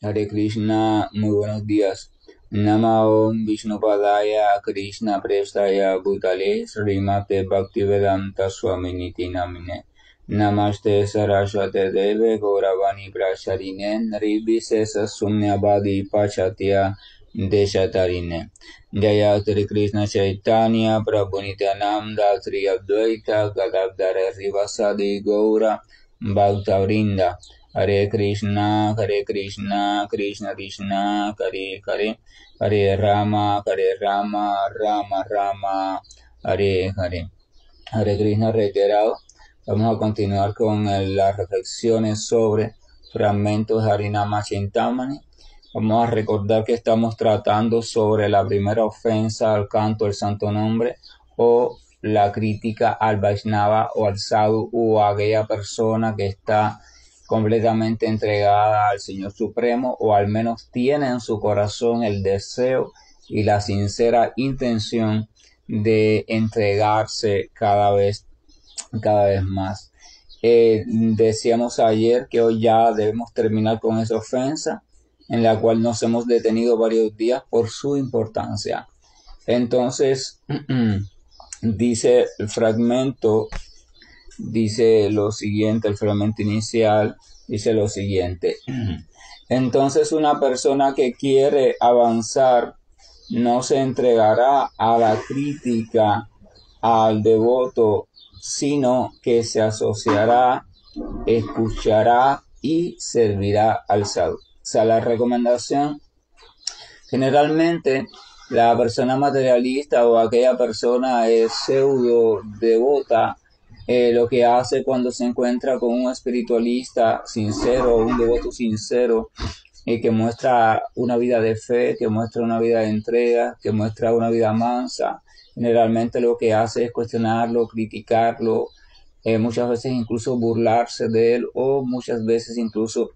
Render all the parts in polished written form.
Hare Krishna, muy buenos días. Namo Vishnupadaya Krishna Prestaya Bhutale Srimate Bhaktivedanta Swaminiti Namine Namaste Saraswate Deve Gauravani Prasharine Nirvisesa Sumyabadi Pachatya Deshatarine Jaya Sri Krishna Chaitanya Prabhu Nityananda Sri Advaita Gadadhara Rivasadi Gaura Bhaktavrinda Hare Krishna, Krishna Krishna, Hare Hare, Hare Rama, Rama Rama, Hare Hare. Hare Krishna reiterado. Vamos a continuar con las reflexiones sobre fragmentos de Harinama Chintamani. Vamos a recordar que estamos tratando sobre la primera ofensa al canto del santo nombre o la crítica al Vaishnava o al sadhu o a aquella persona que está completamente entregada al Señor Supremo, o al menos tiene en su corazón el deseo y la sincera intención de entregarse cada vez más. Decíamos ayer que hoy ya debemos terminar con esa ofensa, en la cual nos hemos detenido varios días por su importancia. Entonces, dice el fragmento, dice lo siguiente, el fragmento inicial dice lo siguiente. Entonces una persona que quiere avanzar no se entregará a la crítica al devoto, sino que se asociará, escuchará y servirá al sadhu. O sea, la recomendación, generalmente la persona materialista o aquella persona pseudo devota, lo que hace cuando se encuentra con un espiritualista sincero, un devoto sincero, que muestra una vida de fe, que muestra una vida de entrega, que muestra una vida mansa, generalmente lo que hace es cuestionarlo, criticarlo, muchas veces incluso burlarse de él, o muchas veces incluso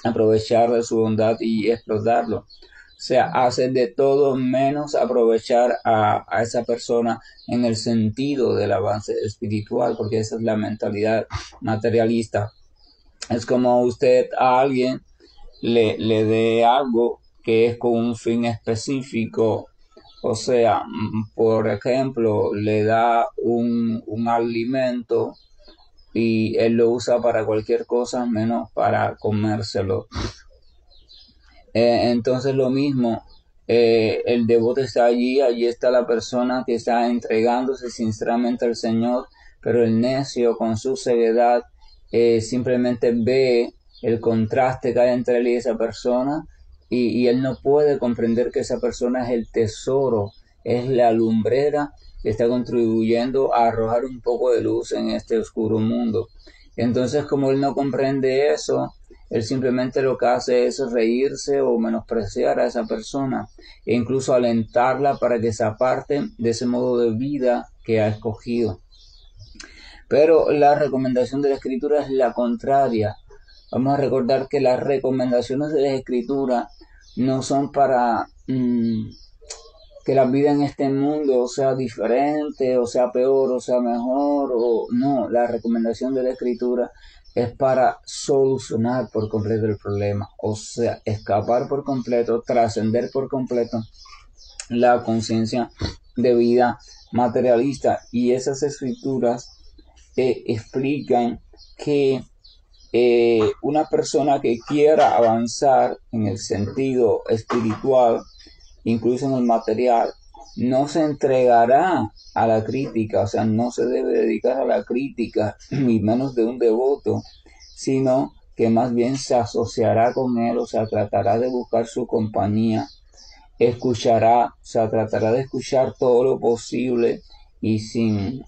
aprovechar de su bondad y explotarlo. O sea, hace de todo menos aprovechar a esa persona en el sentido del avance espiritual, porque esa es la mentalidad materialista. Es como usted a alguien le dé algo que es con un fin específico. O sea, por ejemplo, le da un alimento y él lo usa para cualquier cosa menos para comérselo. Entonces lo mismo, el devoto está allí está la persona que está entregándose sinceramente al Señor, pero el necio con su ceguedad simplemente ve el contraste que hay entre él y esa persona, y él no puede comprender que esa persona es el tesoro, es la lumbrera que está contribuyendo a arrojar un poco de luz en este oscuro mundo. Entonces, como él no comprende eso, él simplemente lo que hace es reírse o menospreciar a esa persona e incluso alentarla para que se aparte de ese modo de vida que ha escogido. Pero la recomendación de la Escritura es la contraria. Vamos a recordar que las recomendaciones de la Escritura no son para que la vida en este mundo sea diferente, o sea peor, o sea mejor, o no. La recomendación de la Escritura es para solucionar por completo el problema, o sea, escapar por completo, trascender por completo la conciencia de vida materialista. Y esas escrituras explican que una persona que quiera avanzar en el sentido espiritual, incluso en el material, no se entregará a la crítica, o sea, no se debe dedicar a la crítica, ni menos de un devoto, sino que más bien se asociará con él, o sea, tratará de buscar su compañía, escuchará, o sea, tratará de escuchar todo lo posible y sin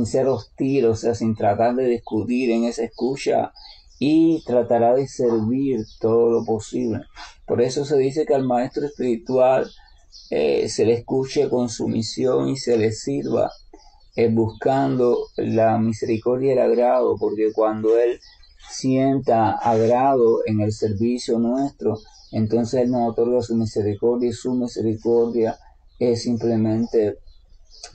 ser hostil, o sea, sin tratar de discutir en esa escucha, y tratará de servir todo lo posible. Por eso se dice que al maestro espiritual se le escuche con sumisión y se le sirva, buscando la misericordia y el agrado, porque cuando él sienta agrado en el servicio nuestro, entonces él nos otorga su misericordia, y su misericordia es simplemente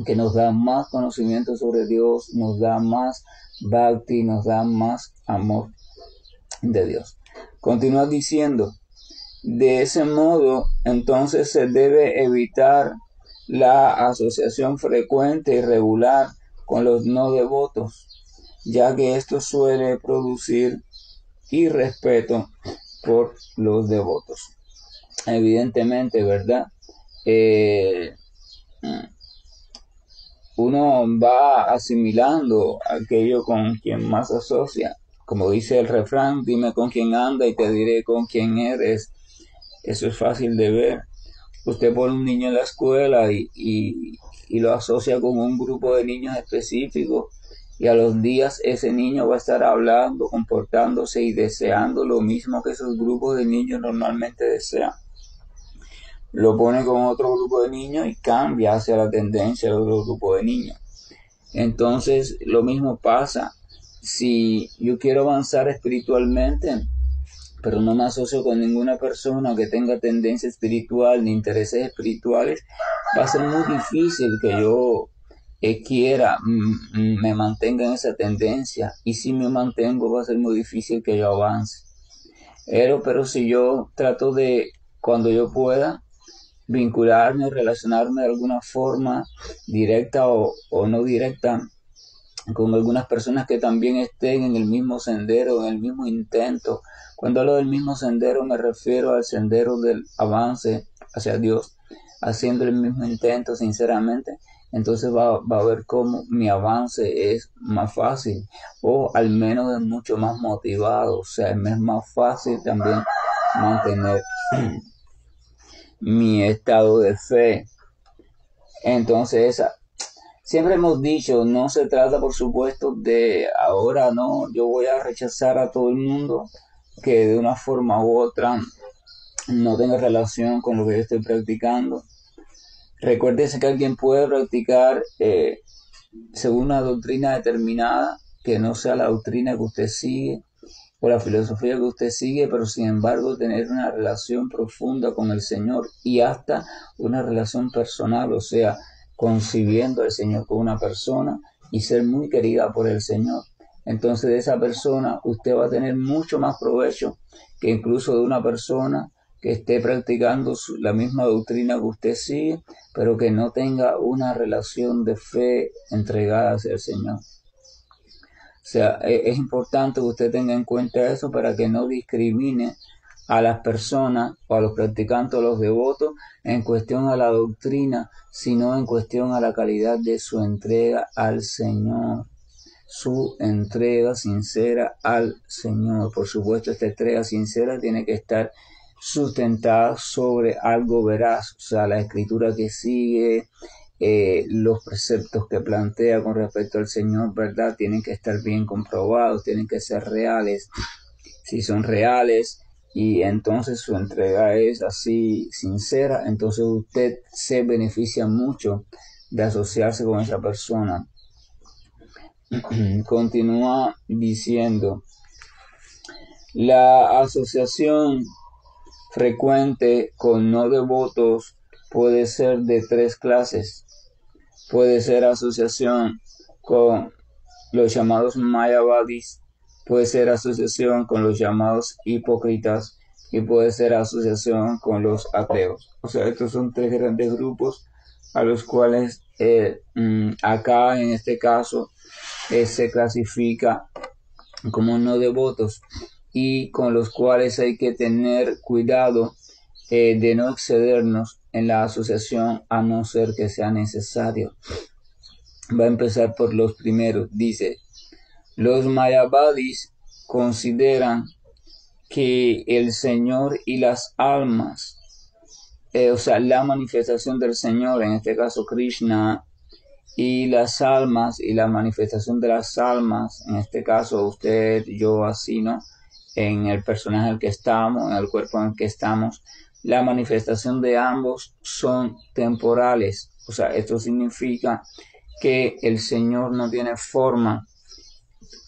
que nos da más conocimiento sobre Dios, nos da más bhakti, nos da más amor. de Dios. Continúa diciendo, de ese modo, entonces se debe evitar la asociación frecuente y regular con los no devotos, ya que esto suele producir irrespeto por los devotos. Evidentemente, ¿verdad? Uno va asimilando aquello con quien más asocia. Como dice el refrán, dime con quién anda y te diré con quién eres. Eso es fácil de ver. Usted pone un niño en la escuela y lo asocia con un grupo de niños específicos, y a los días ese niño va a estar hablando, comportándose y deseando lo mismo que esos grupos de niños normalmente desean. Lo pone con otro grupo de niños y cambia hacia la tendencia del otro grupo de niños. Entonces lo mismo pasa si yo quiero avanzar espiritualmente, pero no me asocio con ninguna persona que tenga tendencia espiritual ni intereses espirituales. Va a ser muy difícil que yo me mantenga en esa tendencia, y si me mantengo va a ser muy difícil que yo avance. Pero si yo trato de, cuando yo pueda, vincularme, relacionarme de alguna forma directa o no directa con algunas personas que también estén en el mismo sendero, en el mismo intento. Cuando hablo del mismo sendero me refiero al sendero del avance hacia Dios, haciendo el mismo intento sinceramente. Entonces va a ver cómo mi avance es más fácil, o al menos es mucho más motivado. O sea, me es más fácil también mantener mi estado de fe. Entonces siempre hemos dicho, no se trata por supuesto de ahora no, yo voy a rechazar a todo el mundo que de una forma u otra no tenga relación con lo que yo estoy practicando. Recuérdese que alguien puede practicar según una doctrina determinada, que no sea la doctrina que usted sigue o la filosofía que usted sigue, pero sin embargo tener una relación profunda con el Señor, y hasta una relación personal, o sea, concibiendo al Señor con una persona y ser muy querida por el Señor. Entonces de esa persona usted va a tener mucho más provecho que incluso de una persona que esté practicando la misma doctrina que usted sigue, pero que no tenga una relación de fe entregada hacia el Señor. O sea, es importante que usted tenga en cuenta eso para que no discrimine a las personas o a los practicantes o a los devotos en cuestión a la doctrina, sino en cuestión a la calidad de su entrega al Señor. Su entrega sincera al Señor. Por supuesto, esta entrega sincera tiene que estar sustentada sobre algo veraz, o sea, la escritura que sigue, los preceptos que plantea con respecto al Señor, ¿verdad? Tienen que estar bien comprobados, tienen que ser reales. Si son reales y entonces su entrega es así sincera, entonces usted se beneficia mucho de asociarse con esa persona. Continúa diciendo, la asociación frecuente con no devotos puede ser de tres clases. Puede ser asociación con los llamados mayavadis, puede ser asociación con los llamados hipócritas, y puede ser asociación con los ateos. O sea, estos son tres grandes grupos a los cuales acá en este caso se clasifica como no devotos, y con los cuales hay que tener cuidado de no excedernos en la asociación a no ser que sea necesario. Va a empezar por los primeros. Dice, los mayavadis consideran que el Señor y las almas, o sea, la manifestación del Señor, en este caso Krishna, y las almas y la manifestación de las almas, en este caso usted, yo, así, ¿no? En el personaje en el que estamos, en el cuerpo en el que estamos, la manifestación de ambos son temporales. O sea, esto significa que el Señor no tiene forma,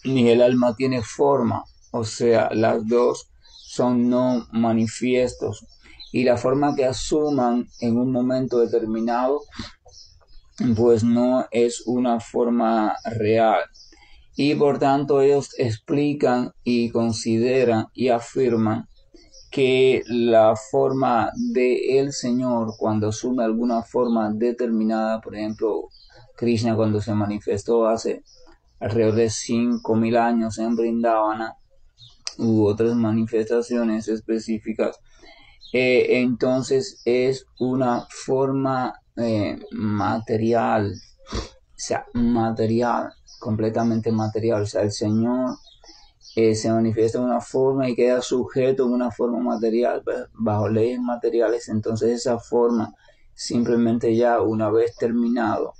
ni el alma tiene forma. O sea, las dos son no manifiestos. Y la forma que asuman en un momento determinado, pues no es una forma real. y por tanto ellos explican y consideran y afirman que la forma del Señor cuando asume alguna forma determinada, por ejemplo, Krishna cuando se manifestó hace alrededor de 5.000 años en Vrindavana, u otras manifestaciones específicas, entonces es una forma material, o sea, material, completamente material, o sea, el Señor se manifiesta de una forma y queda sujeto a una forma material, bajo leyes materiales. Entonces esa forma simplemente ya una vez terminado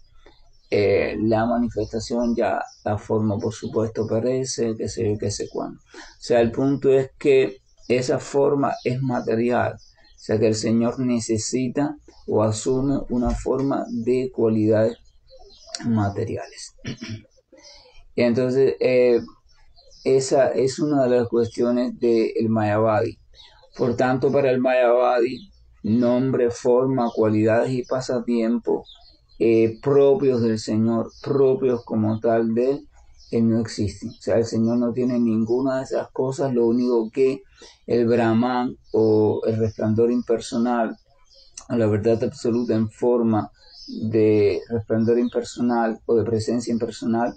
la manifestación, ya la forma por supuesto perece, que sé yo, que sé cuándo. O sea, el punto es que esa forma es material, o sea que el Señor necesita o asume una forma de cualidades materiales. Y entonces esa es una de las cuestiones del Mayavadi. Por tanto, para el Mayavadi, nombre, forma, cualidades y pasatiempos propios del Señor, propios como tal de Él, no existen. O sea, el Señor no tiene ninguna de esas cosas. Lo único que el Brahman o el resplandor impersonal, la verdad absoluta en forma de resplandor impersonal o de presencia impersonal,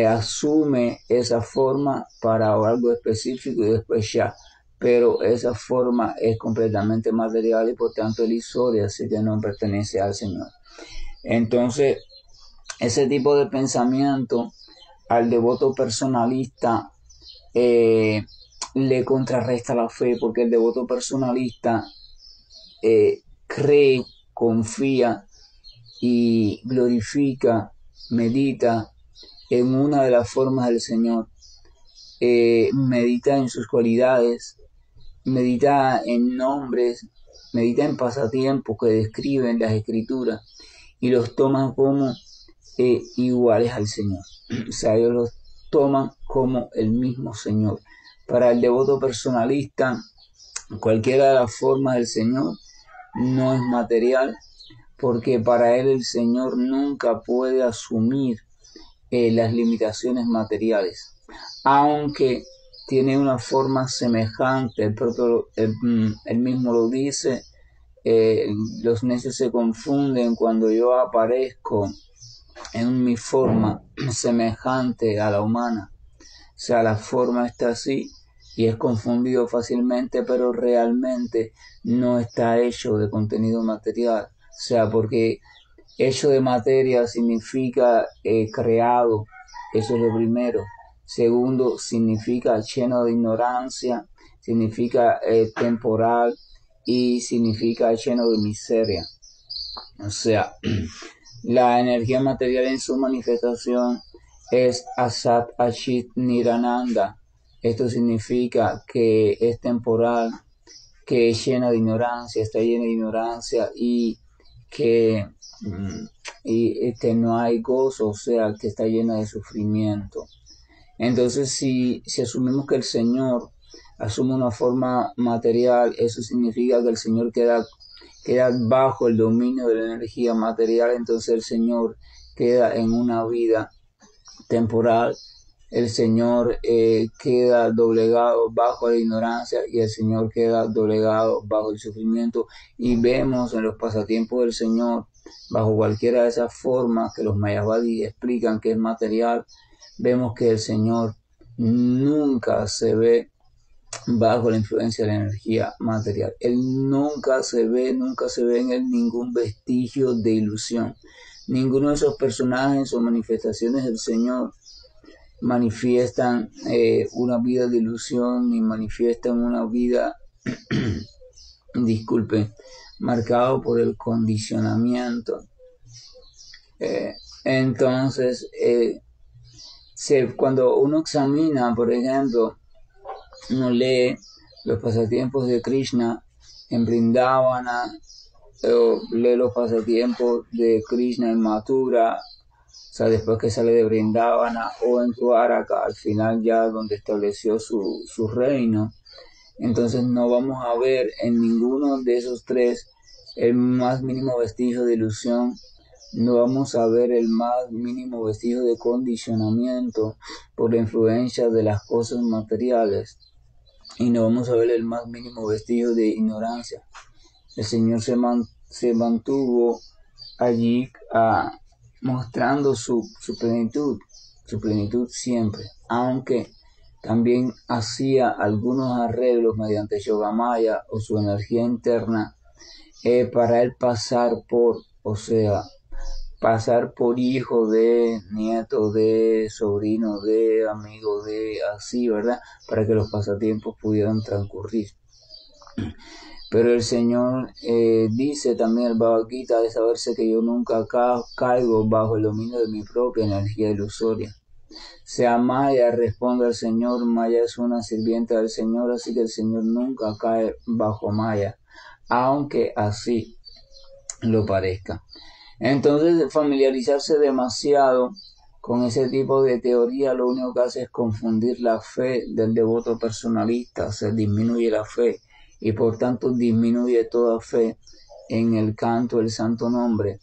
asume esa forma para algo específico y después ya. Pero esa forma es completamente material y por tanto ilusoria, así que no pertenece al Señor. Entonces, ese tipo de pensamiento al devoto personalista le contrarresta la fe, porque el devoto personalista cree, confía y glorifica, medita en una de las formas del Señor, medita en sus cualidades, medita en nombres, medita en pasatiempos que describen las escrituras y los toman como iguales al Señor. O sea, ellos los toman como el mismo Señor. Para el devoto personalista, cualquiera de las formas del Señor no es material, porque para él el Señor nunca puede asumir las limitaciones materiales, aunque tiene una forma semejante. Él mismo lo dice, los necios se confunden cuando yo aparezco en mi forma semejante a la humana. O sea, la forma está así y es confundido fácilmente, pero realmente no está hecho de contenido material. O sea, porque hecho de materia significa creado, eso es lo primero. Segundo, significa lleno de ignorancia, significa temporal y significa lleno de miseria. O sea, la energía material en su manifestación es Asat Achit Nirananda. Esto significa que es temporal, que es llena de ignorancia, está llena de ignorancia y que no hay gozo, o sea, que está llena de sufrimiento. Entonces, si asumimos que el Señor asume una forma material, eso significa que el Señor queda bajo el dominio de la energía material. Entonces el Señor queda en una vida temporal, el Señor queda doblegado bajo la ignorancia y el Señor queda doblegado bajo el sufrimiento. Y vemos en los pasatiempos del Señor, bajo cualquiera de esas formas que los Mayavadis explican que es material, vemos que el Señor nunca se ve bajo la influencia de la energía material. Él nunca se ve en él ningún vestigio de ilusión. Ninguno de esos personajes o manifestaciones del Señor manifiestan una vida de ilusión, ni manifiestan una vida, marcado por el condicionamiento. Entonces, cuando uno examina, por ejemplo, uno lee los pasatiempos de Krishna en Vrindavana, lee los pasatiempos de Krishna en Mathura, o sea, después que sale de Vrindavana, o en Dwaraka, al final ya donde estableció su reino. Entonces no vamos a ver en ninguno de esos tres el más mínimo vestigio de ilusión no vamos a ver el más mínimo vestigio de condicionamiento por la influencia de las cosas materiales, y no vamos a ver el más mínimo vestigio de ignorancia. El Señor se mantuvo allí mostrando su plenitud siempre, aunque también hacía algunos arreglos mediante Yogamaya o su energía interna para él pasar por hijo de, nieto de, sobrino de, amigo de, así, ¿verdad? Para que los pasatiempos pudieran transcurrir. Pero el Señor dice también el Bhagavad Gita, de saberse que yo nunca caigo bajo el dominio de mi propia energía ilusoria. Sea Maya, responde el Señor, Maya es una sirviente del Señor, así que el Señor nunca cae bajo Maya, aunque así lo parezca. Entonces, familiarizarse demasiado con ese tipo de teoría lo único que hace es confundir la fe del devoto personalista, se disminuye la fe y por tanto disminuye toda fe en el canto del santo nombre,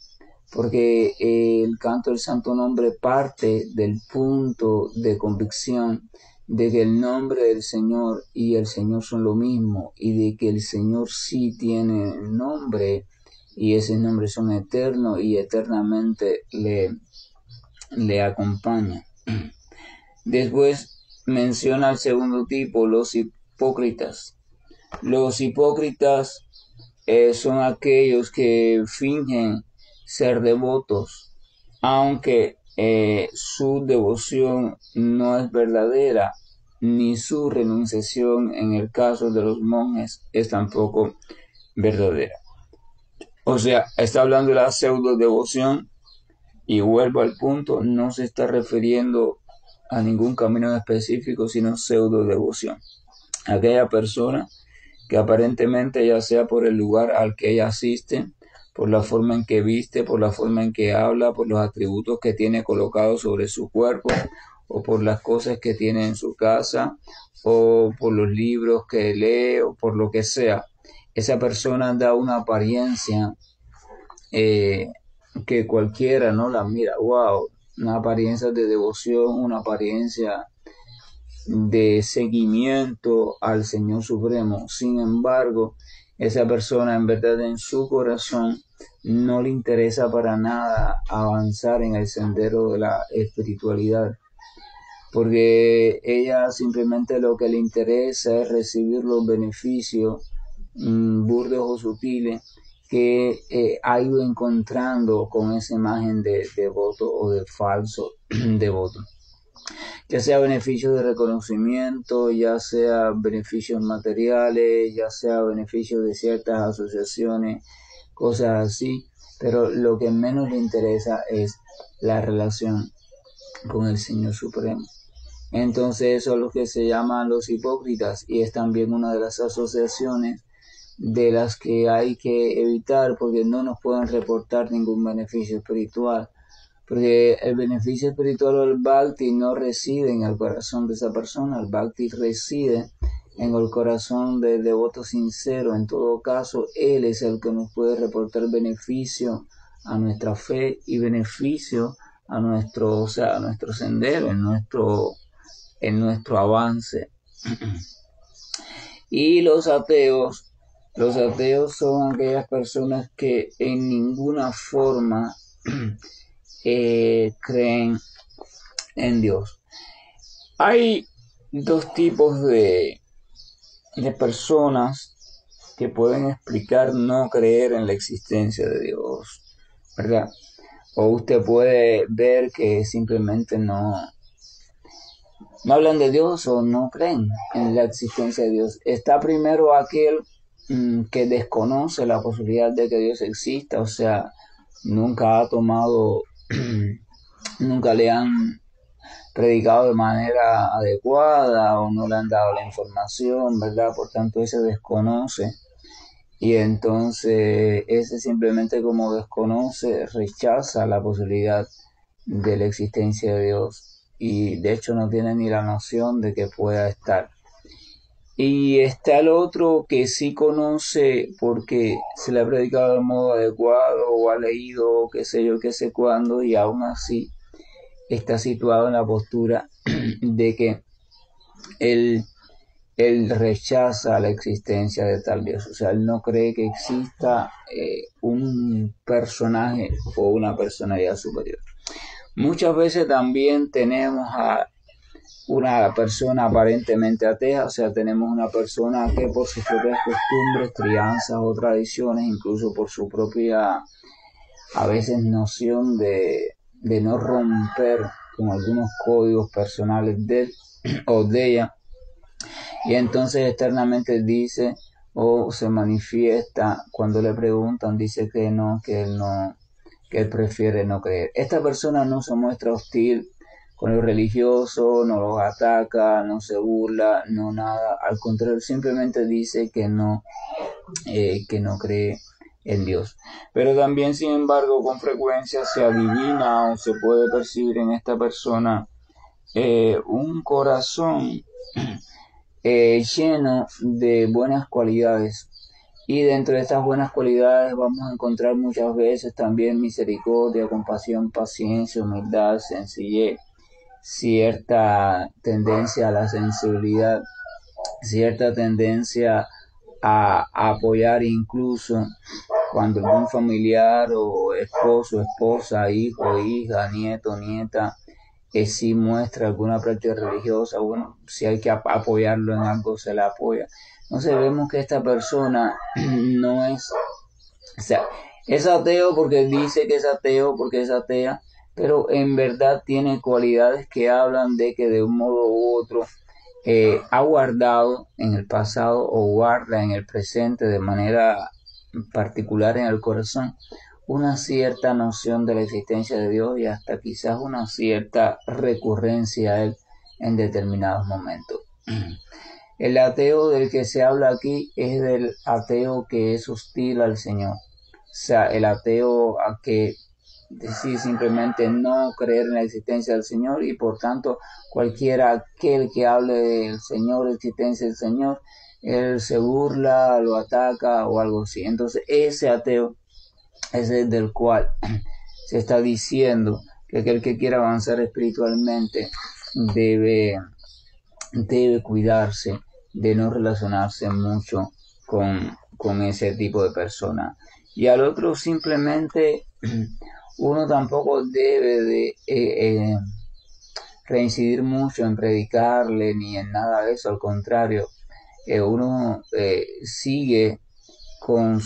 porque el canto del santo nombre parte del punto de convicción de que el nombre del Señor y el Señor son lo mismo, y de que el Señor sí tiene nombre, y esos nombres son eternos y eternamente le acompañan. Después menciona el segundo tipo, los hipócritas. Los hipócritas son aquellos que fingen ser devotos, aunque su devoción no es verdadera, ni su renunciación en el caso de los monjes es tampoco verdadera. O sea, está hablando de la pseudo devoción, y vuelvo al punto, no se está refiriendo a ningún camino específico, sino pseudo devoción. Aquella persona que aparentemente, ya sea por el lugar al que ella asiste, por la forma en que viste, por la forma en que habla, por los atributos que tiene colocados sobre su cuerpo, o por las cosas que tiene en su casa, o por los libros que lee, o por lo que sea, esa persona da una apariencia que cualquiera no la mira, wow, una apariencia de devoción, una apariencia de seguimiento al Señor Supremo. Sin embargo, esa persona en verdad en su corazón no le interesa para nada avanzar en el sendero de la espiritualidad, porque ella simplemente lo que le interesa es recibir los beneficios burdos o sutiles que ha ido encontrando con esa imagen de devoto o de falso devoto, ya sea beneficios de reconocimiento, ya sea beneficios materiales, ya sea beneficios de ciertas asociaciones, cosas así, pero lo que menos le interesa es la relación con el Señor Supremo. Entonces eso es lo que se llaman los hipócritas, y es también una de las asociaciones de las que hay que evitar, porque no nos pueden reportar ningún beneficio espiritual, porque el beneficio espiritual o el bhakti no reside en el corazón de esa persona, el bhakti reside en el corazón del devoto sincero. En todo caso, él es el que nos puede reportar beneficio a nuestra fe y beneficio a nuestro sendero, en nuestro avance. Y los ateos son aquellas personas que en ninguna forma creen en Dios. Hay dos tipos de personas que pueden explicar no creer en la existencia de Dios, ¿verdad? O usted puede ver que simplemente no hablan de Dios o no creen en la existencia de Dios. Está primero aquel que desconoce la posibilidad de que Dios exista, o sea, nunca ha tomado, nunca le han predicado de manera adecuada o no le han dado la información, ¿verdad? Por tanto, ese desconoce, y entonces ese simplemente, como desconoce, rechaza la posibilidad de la existencia de Dios, y de hecho no tiene ni la noción de que pueda estar. Y está el otro que sí conoce porque se le ha predicado de modo adecuado o ha leído, qué sé yo, qué sé cuándo, y aún así está situado en la postura de que él, él rechaza la existencia de tal Dios. O sea, él no cree que exista un personaje o una personalidad superior. Muchas veces también tenemos a una persona aparentemente atea, o sea, tenemos una persona que por sus propias costumbres, crianzas o tradiciones, incluso por su propia, a veces, noción de no romper con algunos códigos personales de él o de ella, y entonces externamente dice o se manifiesta cuando le preguntan, dice que no, que él no, que él prefiere no creer. Esta persona no se muestra hostil con los religiosos, no los ataca, no se burla, no nada. Al contrario, simplemente dice que no cree en Dios. Pero también, sin embargo, con frecuencia se adivina o se puede percibir en esta persona un corazón lleno de buenas cualidades. Y dentro de estas buenas cualidades vamos a encontrar muchas veces también misericordia, compasión, paciencia, humildad, sencillez, cierta tendencia a la sensibilidad, cierta tendencia a apoyar incluso cuando algún familiar o esposo, esposa, hijo, hija, nieto, nieta, si muestra alguna práctica religiosa, bueno, si hay que apoyarlo en algo, se le apoya. Entonces vemos que esta persona no es, o sea, es ateo porque dice que es ateo, porque es atea, pero en verdad tiene cualidades que hablan de que de un modo u otro ha guardado en el pasado o guarda en el presente de manera particular en el corazón una cierta noción de la existencia de Dios y hasta quizás una cierta recurrencia a Él en determinados momentos. El ateo del que se habla aquí es del ateo que es hostil al Señor. O sea, el ateo a que decide simplemente no creer en la existencia del Señor y por tanto cualquiera aquel que hable del Señor, la existencia del Señor, él se burla, lo ataca o algo así. Entonces ese ateo es el del cual se está diciendo que aquel que quiera avanzar espiritualmente debe, debe cuidarse de no relacionarse mucho con ese tipo de persona. Y al otro simplemente uno tampoco debe de reincidir mucho en predicarle ni en nada de eso, al contrario, uno sigue con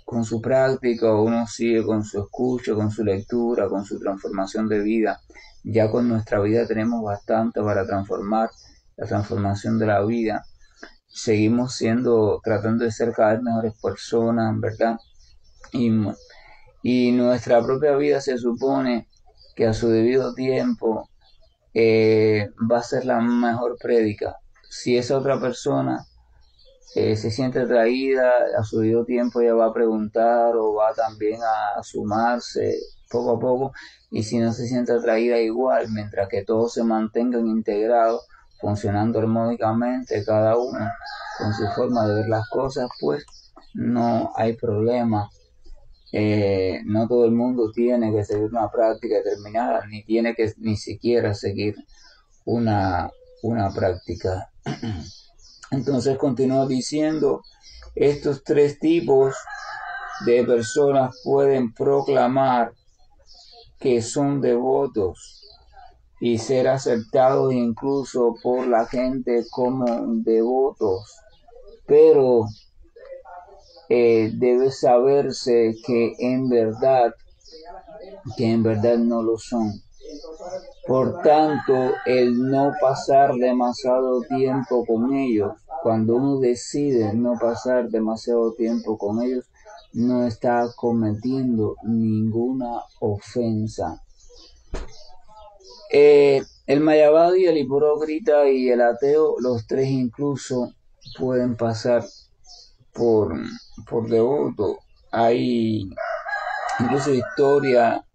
con su práctica, uno sigue con su escucha, con su lectura, con su transformación de vida. Ya con nuestra vida tenemos bastante para transformar, la transformación de la vida. Seguimos tratando de ser cada vez mejores personas, ¿verdad? Y, y nuestra propia vida se supone que a su debido tiempo va a ser la mejor prédica. Si esa otra persona se siente atraída, a su debido tiempo ella va a preguntar o va también a sumarse poco a poco, y si no se siente atraída igual, mientras que todos se mantengan integrados, funcionando armónicamente, cada uno con su forma de ver las cosas, pues no hay problema. No todo el mundo tiene que seguir una práctica determinada, ni tiene que ni siquiera seguir una, una práctica. Entonces continúa diciendo, estos tres tipos de personas pueden proclamar que son devotos y ser aceptados incluso por la gente como devotos, pero debe saberse que en verdad no lo son. Por tanto, el no pasar demasiado tiempo con ellos, cuando uno decide no pasar demasiado tiempo con ellos, no está cometiendo ninguna ofensa. El mayabadi, el hipócrita y el ateo, los tres incluso pueden pasar por, por devoto. Hay incluso historia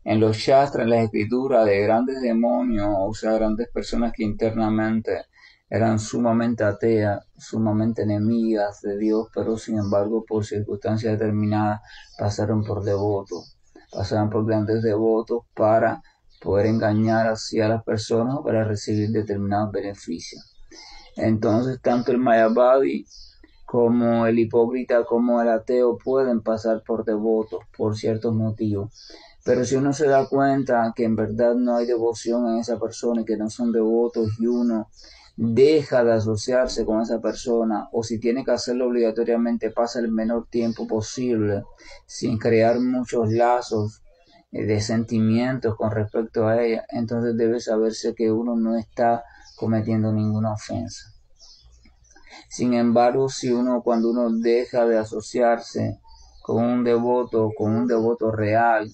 en los shastras, en las escrituras, de grandes demonios, o sea, grandes personas que internamente eran sumamente ateas, sumamente enemigas de Dios, pero sin embargo por circunstancias determinadas pasaron por devotos, pasaron por grandes devotos para poder engañar así a las personas para recibir determinados beneficios. Entonces tanto el Mayavadi como el hipócrita como el ateo pueden pasar por devotos por ciertos motivos. Pero si uno se da cuenta que en verdad no hay devoción en esa persona y que no son devotos y uno deja de asociarse con esa persona, o si tiene que hacerlo obligatoriamente, pasa el menor tiempo posible sin crear muchos lazos de sentimientos con respecto a ella, entonces debe saberse que uno no está cometiendo ninguna ofensa. Sin embargo, cuando uno deja de asociarse con un devoto real,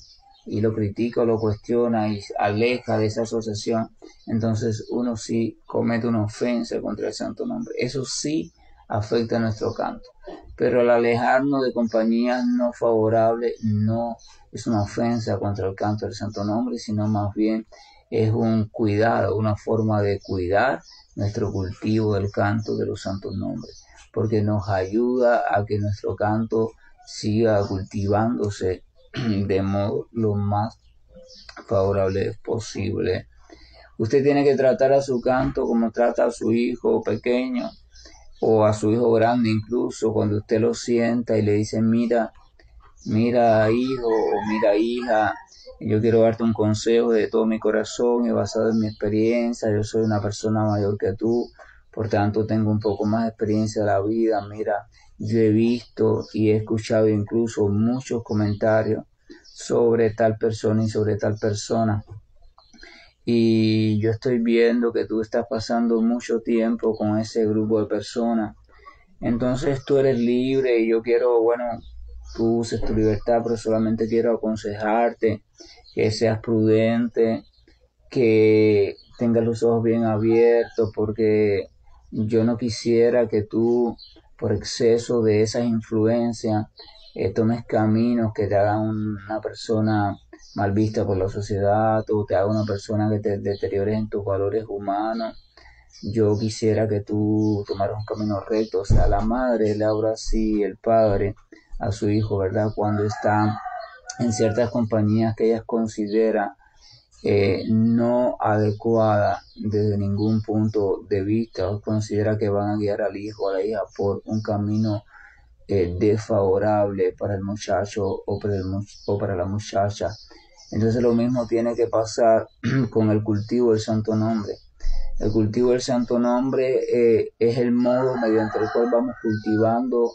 y lo critica o lo cuestiona y aleja de esa asociación, entonces uno sí comete una ofensa contra el santo nombre. Eso sí afecta a nuestro canto. Pero al alejarnos de compañías no favorables no es una ofensa contra el canto del santo nombre, sino más bien es un cuidado, una forma de cuidar nuestro cultivo del canto de los santos nombres, porque nos ayuda a que nuestro canto siga cultivándose de modo lo más favorable posible. Usted tiene que tratar a su canto como trata a su hijo pequeño o a su hijo grande, incluso cuando usted lo sienta y le dice: mira hijo o mira hija, yo quiero darte un consejo de todo mi corazón y basado en mi experiencia. Yo soy una persona mayor que tú, por tanto tengo un poco más de experiencia de la vida. Mira, yo he visto y he escuchado incluso muchos comentarios sobre tal persona y sobre tal persona, y yo estoy viendo que tú estás pasando mucho tiempo con ese grupo de personas. Entonces tú eres libre y yo quiero, tú uses tu libertad, pero solamente quiero aconsejarte que seas prudente, que tengas los ojos bien abiertos, porque yo no quisiera que tú, por exceso de esas influencias, tomes caminos que te hagan una persona mal vista por la sociedad o te haga una persona que te deteriores en tus valores humanos. Yo quisiera que tú tomaras un camino recto. O sea, la madre le habla así, el padre a su hijo, ¿verdad? Cuando está en ciertas compañías que ellas consideran no adecuada desde ningún punto de vista, o considera que van a guiar al hijo o a la hija por un camino desfavorable para el muchacho o para la muchacha. Entonces lo mismo tiene que pasar con el cultivo del santo nombre. El cultivo del santo nombre es el modo mediante el cual vamos cultivando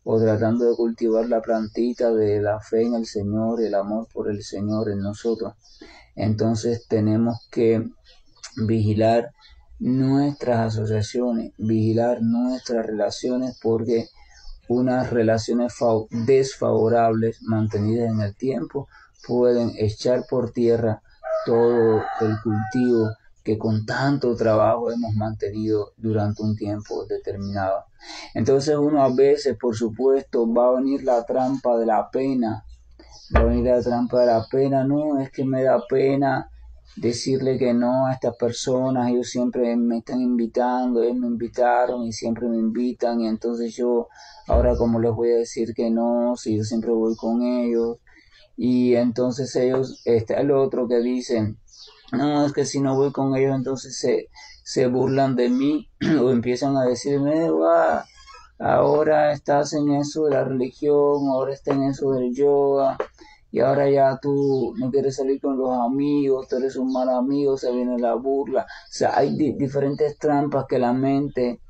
o tratando de cultivar la plantita de la fe en el Señor, el amor por el Señor en nosotros. Entonces tenemos que vigilar nuestras asociaciones, vigilar nuestras relaciones, porque unas relaciones desfavorables mantenidas en el tiempo pueden echar por tierra todo el cultivo que con tanto trabajo hemos mantenido durante un tiempo determinado. Entonces uno a veces, por supuesto, va a venir la trampa de la pena. Va a venir la trampa de la pena. No, es que me da pena decirle que no a estas personas. Ellos siempre me están invitando, ellos me invitaron y siempre me invitan, y entonces yo ahora cómo les voy a decir que no si yo siempre voy con ellos. Y entonces ellos, está el otro que dicen: no, es que si no voy con ellos entonces se burlan de mí o empiezan a decirme: ahora estás en eso de la religión, ahora estás en eso del yoga, y ahora ya tú no quieres salir con los amigos, tú eres un mal amigo, se viene la burla. O sea, hay diferentes trampas que la mente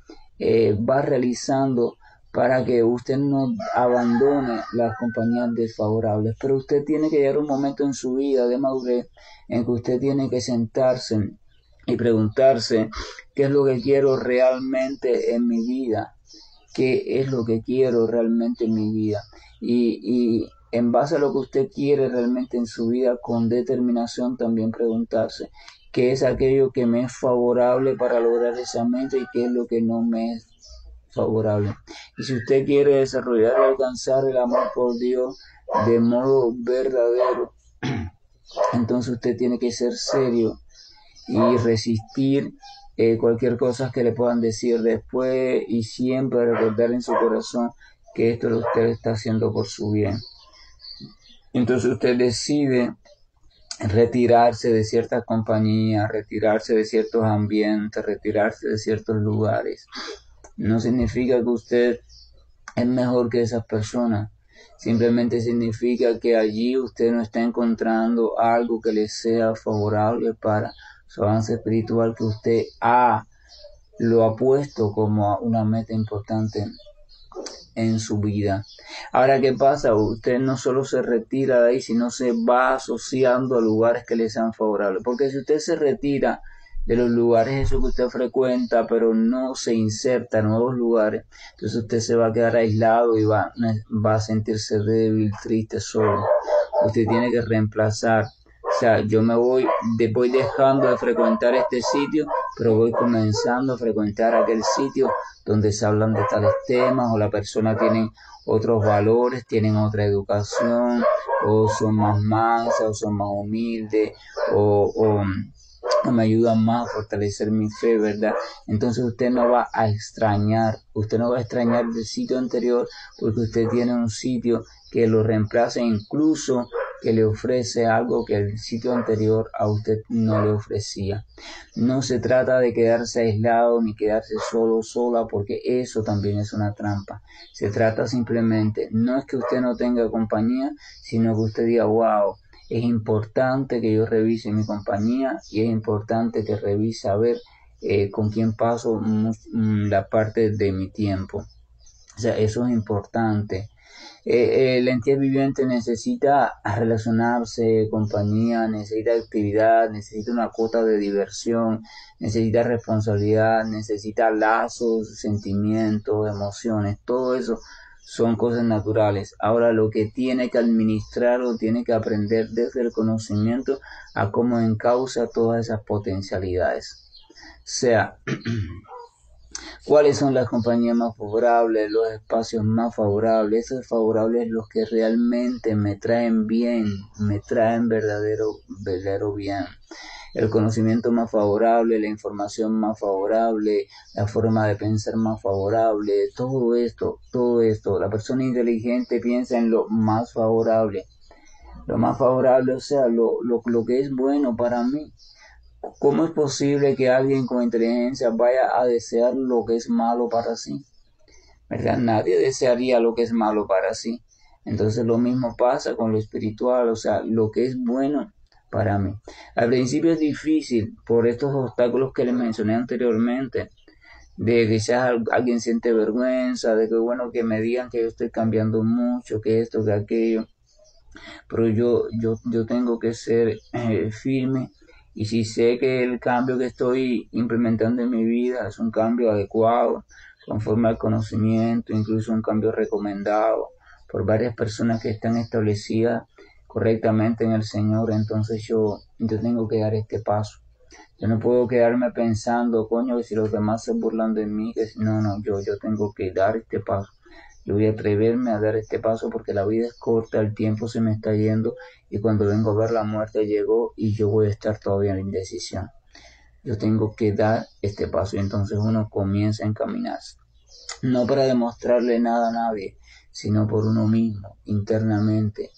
va realizando para que usted no abandone las compañías desfavorables. Pero usted tiene que llegar un momento en su vida de madurez en que usted tiene que sentarse y preguntarse: ¿qué es lo que quiero realmente en mi vida? ¿Qué es lo que quiero realmente en mi vida? Y en base a lo que usted quiere realmente en su vida, con determinación también preguntarse: ¿qué es aquello que me es favorable para lograr esa meta y qué es lo que no me es favorable? Y si usted quiere desarrollar y alcanzar el amor por Dios de modo verdadero, entonces usted tiene que ser serio y resistir cualquier cosa que le puedan decir después, y siempre recordar en su corazón que esto lo usted está haciendo por su bien. Entonces usted decide retirarse de ciertas compañías, retirarse de ciertos ambientes, retirarse de ciertos lugares. No significa que usted es mejor que esas personas. Simplemente significa que allí usted no está encontrando algo que le sea favorable para su avance espiritual, que usted lo ha puesto como una meta importante en su vida. Ahora, ¿qué pasa? Usted no solo se retira de ahí, sino se va asociando a lugares que le sean favorables. Porque si usted se retira de los lugares esos que usted frecuenta, pero no se inserta en nuevos lugares, entonces usted se va a quedar aislado y va a sentirse débil, triste, solo. Usted tiene que reemplazar. O sea, yo voy dejando de frecuentar este sitio, pero voy comenzando a frecuentar aquel sitio donde se hablan de tales temas, o la persona tiene otros valores, tienen otra educación, o son más mansas, o son más humildes, o me ayudan más a fortalecer mi fe, ¿verdad? Entonces usted no va a extrañar el sitio anterior, porque usted tiene un sitio que lo reemplaza, incluso que le ofrece algo que el sitio anterior a usted no le ofrecía. No se trata de quedarse aislado ni quedarse solo, sola, porque eso también es una trampa. Se trata simplemente, no es que usted no tenga compañía, sino que usted diga, wow, es importante que yo revise mi compañía, y es importante que revise a ver con quién paso la parte de mi tiempo. O sea, eso es importante. La entidad viviente necesita relacionarse, compañía, necesita actividad, necesita una cuota de diversión, necesita responsabilidad, necesita lazos, sentimientos, emociones, todo eso son cosas naturales. Ahora lo que tiene que administrar o tiene que aprender desde el conocimiento a cómo encausa todas esas potencialidades. O sea, ¿cuáles son las compañías más favorables, los espacios más favorables? Esos favorables los que realmente me traen bien, me traen verdadero bien. El conocimiento más favorable, la información más favorable, la forma de pensar más favorable, todo esto. La persona inteligente piensa en lo más favorable. Lo más favorable, o sea, lo que es bueno para mí. ¿Cómo es posible que alguien con inteligencia vaya a desear lo que es malo para sí? ¿Verdad? Nadie desearía lo que es malo para sí. Entonces lo mismo pasa con lo espiritual, o sea, lo que es bueno para mí. Al principio es difícil por estos obstáculos que les mencioné anteriormente, de que quizás alguien siente vergüenza, de que bueno, que me digan que yo estoy cambiando mucho, que esto, que aquello, pero yo tengo que ser firme. Y si sé que el cambio que estoy implementando en mi vida es un cambio adecuado, conforme al conocimiento, incluso un cambio recomendado por varias personas que están establecidas correctamente en el Señor, entonces yo tengo que dar este paso. Yo no puedo quedarme pensando, coño, que si los demás se burlan de mí, que no, yo tengo que dar este paso. Yo voy a atreverme a dar este paso porque la vida es corta, el tiempo se me está yendo, y cuando vengo a ver la muerte llegó y yo voy a estar todavía en la indecisión. Yo tengo que dar este paso, y entonces uno comienza a encaminarse. No para demostrarle nada a nadie, sino por uno mismo, internamente.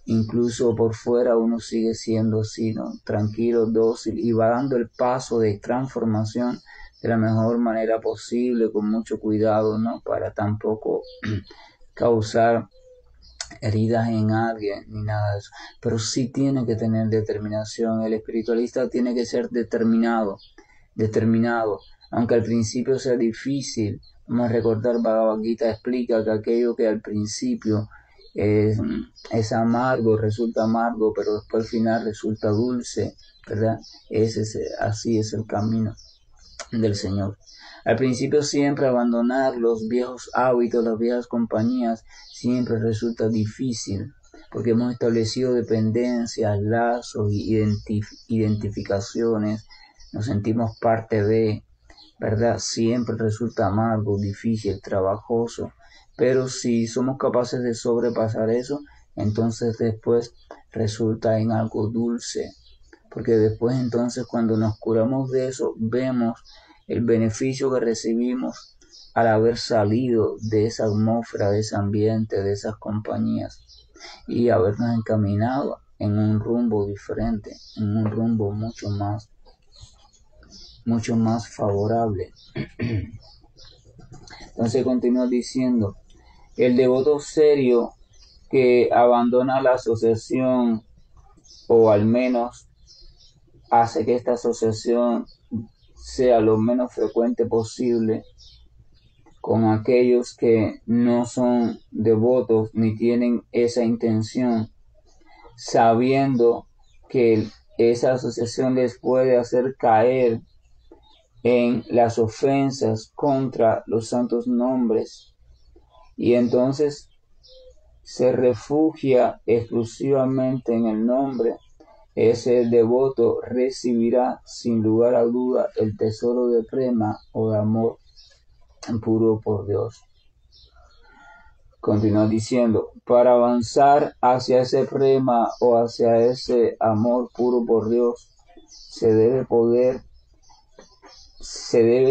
Incluso por fuera uno sigue siendo así, ¿no? Tranquilo, dócil, y va dando el paso de transformación de la mejor manera posible, con mucho cuidado, ¿no? Para tampoco causar heridas en alguien ni nada de eso. Pero sí tiene que tener determinación. El espiritualista tiene que ser determinado. Aunque al principio sea difícil. Vamos a recordar, Bhagavad Gita explica que aquello que al principio es amargo, resulta amargo, pero después al final resulta dulce, ¿verdad? Así es el camino del Señor. Al principio siempre abandonar los viejos hábitos, las viejas compañías, siempre resulta difícil, porque hemos establecido dependencias, lazos, identificaciones, nos sentimos parte de, ¿verdad? Siempre resulta amargo, difícil, trabajoso, pero si somos capaces de sobrepasar eso, entonces después resulta en algo dulce, porque después entonces cuando nos curamos de eso, vemos el beneficio que recibimos al haber salido de esa atmósfera, de ese ambiente, de esas compañías y habernos encaminado en un rumbo diferente, en un rumbo mucho más favorable. Entonces continúa diciendo, el devoto serio que abandona la asociación o al menos hace que esta asociación sea lo menos frecuente posible con aquellos que no son devotos ni tienen esa intención, sabiendo que esa asociación les puede hacer caer en las ofensas contra los santos nombres, y entonces se refugia exclusivamente en el nombre. Ese devoto recibirá sin lugar a duda el tesoro de prema o de amor puro por Dios. Continúa diciendo, para avanzar hacia ese prema o hacia ese amor puro por Dios, se debe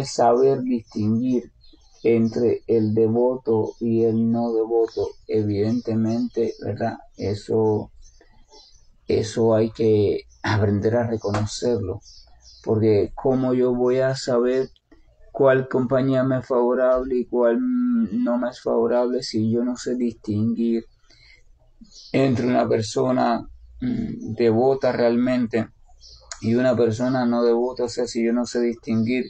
saber distinguir entre el devoto y el no devoto. Evidentemente, ¿verdad? Eso hay que aprender a reconocerlo, porque ¿cómo yo voy a saber cuál compañía me es favorable y cuál no me es favorable si yo no sé distinguir entre una persona devota realmente y una persona no devota? O sea, si yo no sé distinguir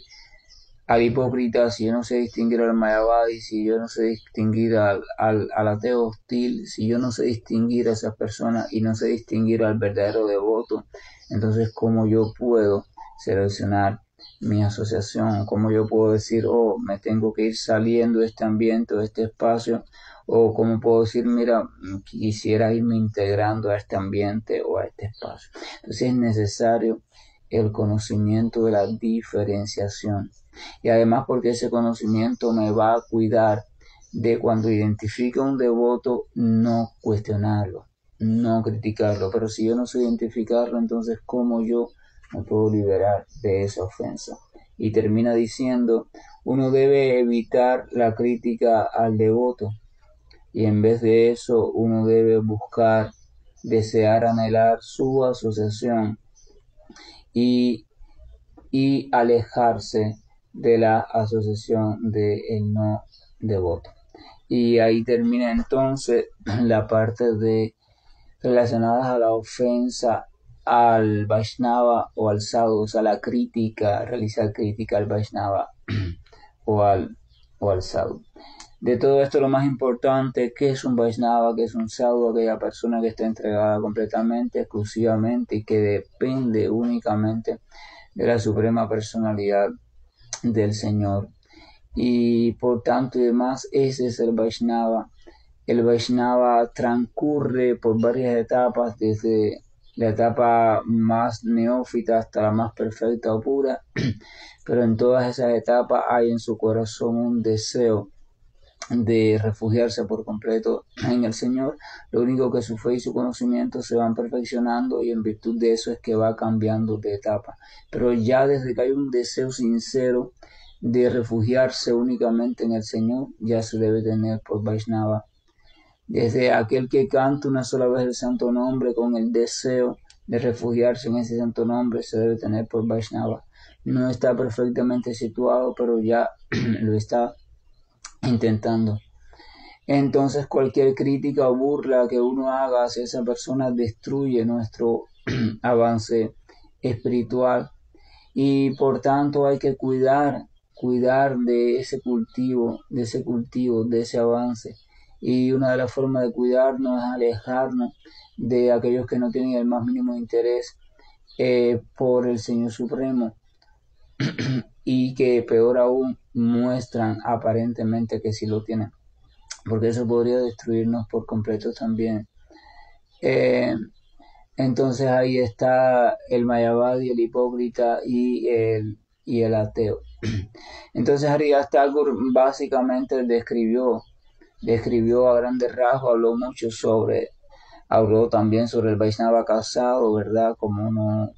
al hipócrita, si yo no sé distinguir al mayavadi, si yo no sé distinguir al ateo hostil, si yo no sé distinguir a esas personas y no sé distinguir al verdadero devoto, entonces ¿cómo yo puedo seleccionar mi asociación? ¿Cómo yo puedo decir, oh, me tengo que ir saliendo de este ambiente o de este espacio? O cómo puedo decir, mira, quisiera irme integrando a este ambiente o a este espacio. Entonces es necesario el conocimiento de la diferenciación. Y además porque ese conocimiento me va a cuidar de cuando identifique a un devoto, no cuestionarlo, no criticarlo. Pero si yo no sé identificarlo, entonces ¿cómo yo me puedo liberar de esa ofensa? Y termina diciendo, uno debe evitar la crítica al devoto y en vez de eso uno debe buscar, desear, anhelar su asociación y alejarse de la asociación del no devoto. Y ahí termina entonces la parte relacionadas a la ofensa al Vaishnava o al sadhu, o sea, la crítica, realizar crítica al Vaishnava o al sadhu. De todo esto lo más importante, ¿qué es un Vaishnava? ¿Qué es un sadhu? Aquella persona que está entregada completamente, exclusivamente y que depende únicamente de la suprema personalidad del Señor. Y por tanto y demás, ese es el Vaishnava. El Vaishnava transcurre por varias etapas, desde la etapa más neófita hasta la más perfecta o pura, pero en todas esas etapas hay en su corazón un deseo de refugiarse por completo en el Señor. Lo único que su fe y su conocimiento se van perfeccionando y en virtud de eso es que va cambiando de etapa. Pero ya desde que hay un deseo sincero de refugiarse únicamente en el Señor, ya se debe tener por Vaishnava. Desde aquel que canta una sola vez el santo nombre con el deseo de refugiarse en ese santo nombre, se debe tener por Vaishnava. No está perfectamente situado, pero ya lo está intentando. Entonces cualquier crítica o burla que uno haga hacia esa persona destruye nuestro avance espiritual y por tanto hay que cuidar de ese cultivo, de ese avance. Y una de las formas de cuidarnos es alejarnos de aquellos que no tienen el más mínimo interés por el Señor Supremo y que peor aún muestran aparentemente que sí lo tienen, porque eso podría destruirnos por completo también. Entonces ahí está el mayavadi, el hipócrita y el ateo. Entonces Haridas Thakur básicamente describió a grandes rasgos, habló también sobre el Vaishnava casado, ¿verdad? Como uno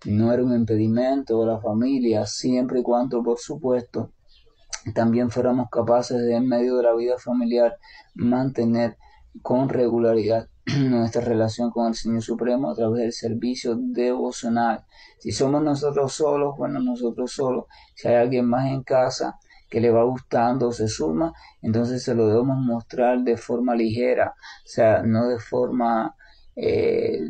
no era un impedimento, la familia, siempre y cuando, por supuesto, también fuéramos capaces de, en medio de la vida familiar, mantener con regularidad nuestra relación con el Señor Supremo a través del servicio devocional. Si somos nosotros solos, bueno, nosotros solos. Si hay alguien más en casa que le va gustando, se suma, entonces se lo debemos mostrar de forma ligera, o sea, no de forma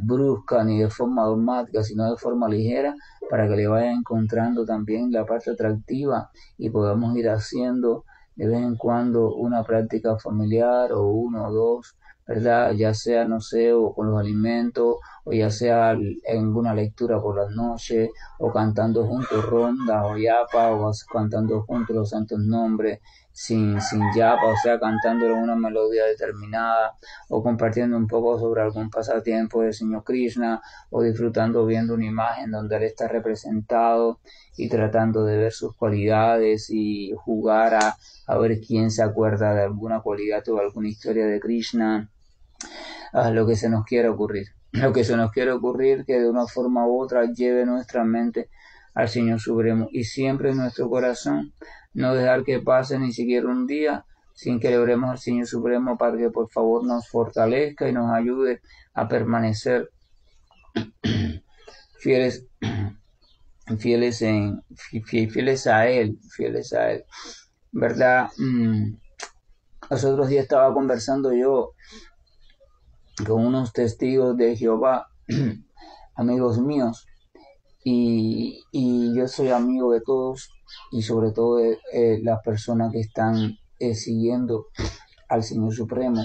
brusca ni de forma dogmática, sino de forma ligera, para que le vaya encontrando también la parte atractiva y podamos ir haciendo de vez en cuando una práctica familiar o uno o dos, ¿verdad? Ya sea, no sé, o con los alimentos, o ya sea en una lectura por las noches, o cantando juntos rondas o yapa, o cantando juntos los santos nombres sin yapa, o sea, cantándolo una melodía determinada, o compartiendo un poco sobre algún pasatiempo del Señor Krishna, o disfrutando viendo una imagen donde Él está representado y tratando de ver sus cualidades y jugar a ver quién se acuerda de alguna cualidad o alguna historia de Krishna. Lo que se nos quiera ocurrir. Lo que se nos quiere ocurrir que de una forma u otra lleve nuestra mente al Señor Supremo y siempre en nuestro corazón no dejar que pase ni siquiera un día sin que le oremos al Señor Supremo para que por favor nos fortalezca y nos ayude a permanecer fieles a Él, ¿verdad? Los otros días estaba conversando yo con unos testigos de Jehová, amigos míos, y yo soy amigo de todos y sobre todo de las personas que están siguiendo al Señor Supremo.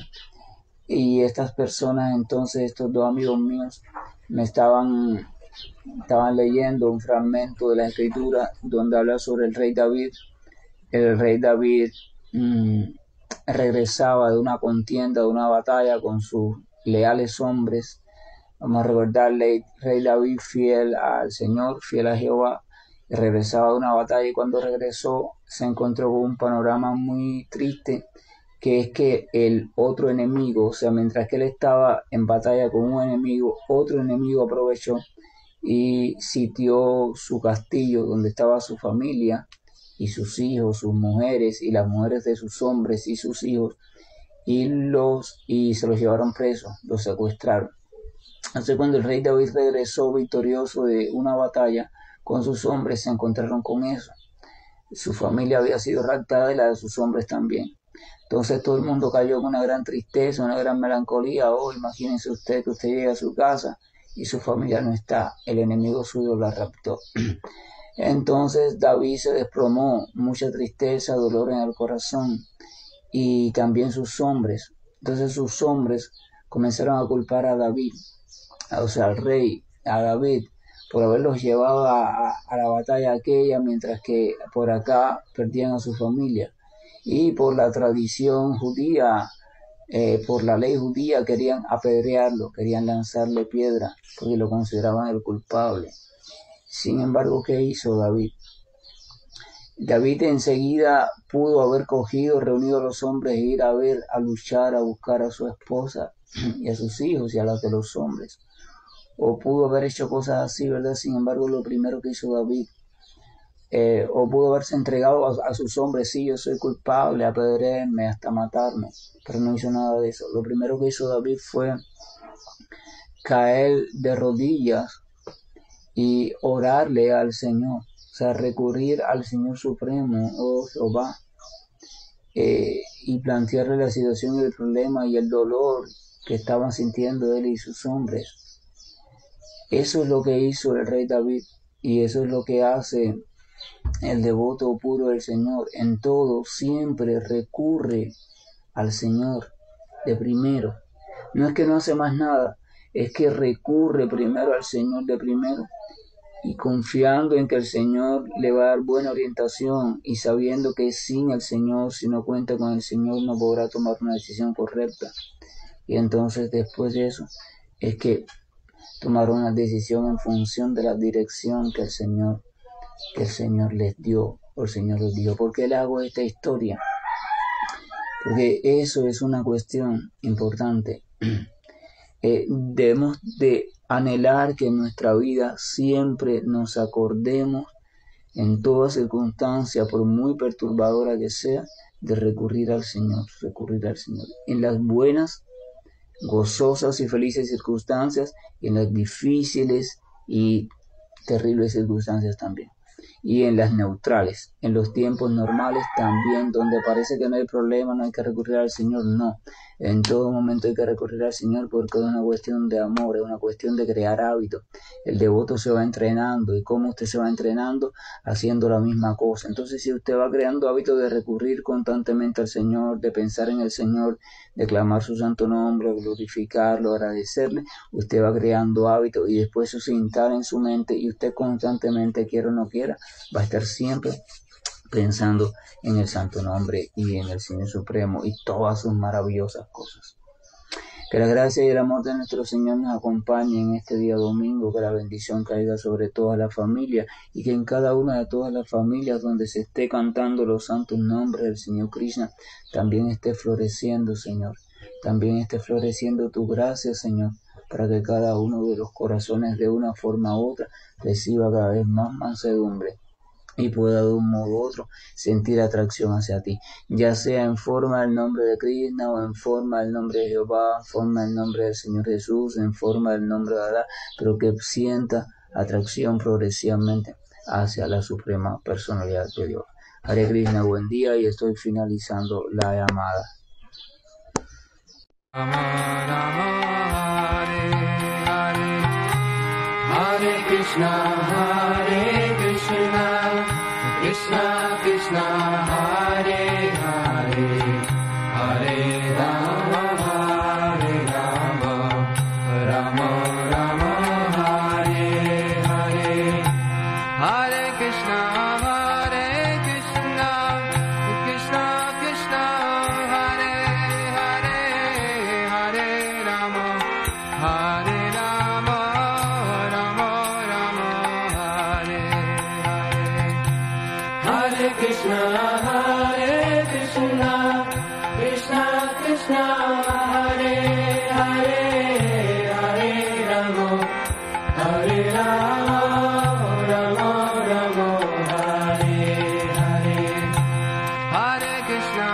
Y estas personas, entonces, estos dos amigos míos, me estaban leyendo un fragmento de la Escritura donde habla sobre el rey David. El rey David regresaba de una contienda, de una batalla con sus leales hombres. Vamos a recordarle, rey David fiel al Señor, fiel a Jehová, regresaba de una batalla y cuando regresó se encontró con un panorama muy triste, que es que el otro enemigo, o sea, mientras que él estaba en batalla con un enemigo, otro enemigo aprovechó y sitió su castillo donde estaba su familia y sus hijos, sus mujeres y las mujeres de sus hombres y sus hijos y se los llevaron presos, los secuestraron. Entonces cuando el rey David regresó victorioso de una batalla con sus hombres, se encontraron con eso. Su familia había sido raptada y la de sus hombres también. Entonces todo el mundo cayó con una gran tristeza, una gran melancolía. Oh, imagínense usted que usted llega a su casa y su familia no está, el enemigo suyo la raptó. Entonces David se desplomó, mucha tristeza, dolor en el corazón y también sus hombres. Entonces sus hombres comenzaron a culpar a David, o sea, al rey, a David, por haberlos llevado a la batalla aquella, mientras que por acá perdían a su familia. Y por la tradición judía, por la ley judía, querían apedrearlo, querían lanzarle piedra, porque lo consideraban el culpable. Sin embargo, ¿qué hizo David? David enseguida pudo haber reunido a los hombres e ir a luchar, a buscar a su esposa y a sus hijos y a las de los hombres. O pudo haber hecho cosas así, ¿verdad? Sin embargo, lo primero que hizo David, o pudo haberse entregado a sus hombres, sí, yo soy culpable, apedréenme hasta matarme, pero no hizo nada de eso. Lo primero que hizo David fue caer de rodillas y orarle al Señor, o sea, recurrir al Señor Supremo, oh Jehová, y plantearle la situación y el problema y el dolor que estaban sintiendo él y sus hombres. Eso es lo que hizo el rey David y eso es lo que hace el devoto puro del Señor. En todo siempre recurre al Señor de primero. No es que no hace más nada, es que recurre primero al Señor de primero y confiando en que el Señor le va a dar buena orientación y sabiendo que sin el Señor, si no cuenta con el Señor, no podrá tomar una decisión correcta. Y entonces después de eso es que tomaron una decisión en función de la dirección que el Señor les dio, o el Señor les dio. ¿Por qué le hago esta historia? Porque eso es una cuestión importante. Debemos de anhelar que en nuestra vida siempre nos acordemos en toda circunstancia, por muy perturbadora que sea, de recurrir al Señor, en las buenas, gozosas y felices circunstancias, y en las difíciles y terribles circunstancias también. Y en las neutrales, en los tiempos normales también, donde parece que no hay problema, no hay que recurrir al Señor, no. En todo momento hay que recurrir al Señor porque es una cuestión de amor, es una cuestión de crear hábitos. El devoto se va entrenando. ¿Y cómo usted se va entrenando? Haciendo la misma cosa. Entonces, si usted va creando hábitos de recurrir constantemente al Señor, de pensar en el Señor, de clamar su santo nombre, glorificarlo, agradecerle, usted va creando hábitos y después eso se instala en su mente y usted constantemente, quiera o no quiera, va a estar siempre pensando en el santo nombre y en el Señor Supremo y todas sus maravillosas cosas. Que la gracia y el amor de nuestro Señor nos acompañen en este día domingo, que la bendición caiga sobre toda la familia y que en cada una de todas las familias donde se esté cantando los santos nombres del Señor Krishna, también esté floreciendo, Señor. También esté floreciendo tu gracia, Señor, para que cada uno de los corazones de una forma u otra reciba cada vez más mansedumbre y pueda de un modo u otro sentir atracción hacia ti, ya sea en forma del nombre de Krishna o en forma del nombre de Jehová, en forma del nombre del Señor Jesús, en forma del nombre de Alá, pero que sienta atracción progresivamente hacia la suprema personalidad de Dios. Hare Krishna, buen día, y estoy finalizando la llamada. Hare Krishna, Krishna Krishna, Hare Hare, Hare Rama, Rama Rama, Hare Hare. Hare Krishna, Krishna Krishna, Hare Hare, Hare Rama, Hare Rama, Rama Rama, Hare Hare. Hare Krishna, Krishna Krishna, Hare Hare, Hare Rama, Hare Rama, Rama Rama, Hare Hare. Hare Krishna,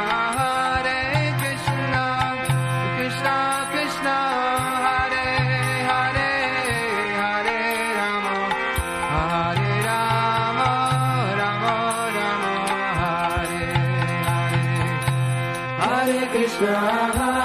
Krishna Krishna, Hare Hare, Hare Rama, Hare Rama, Rama Rama, Hare Hare. Hare Krishna,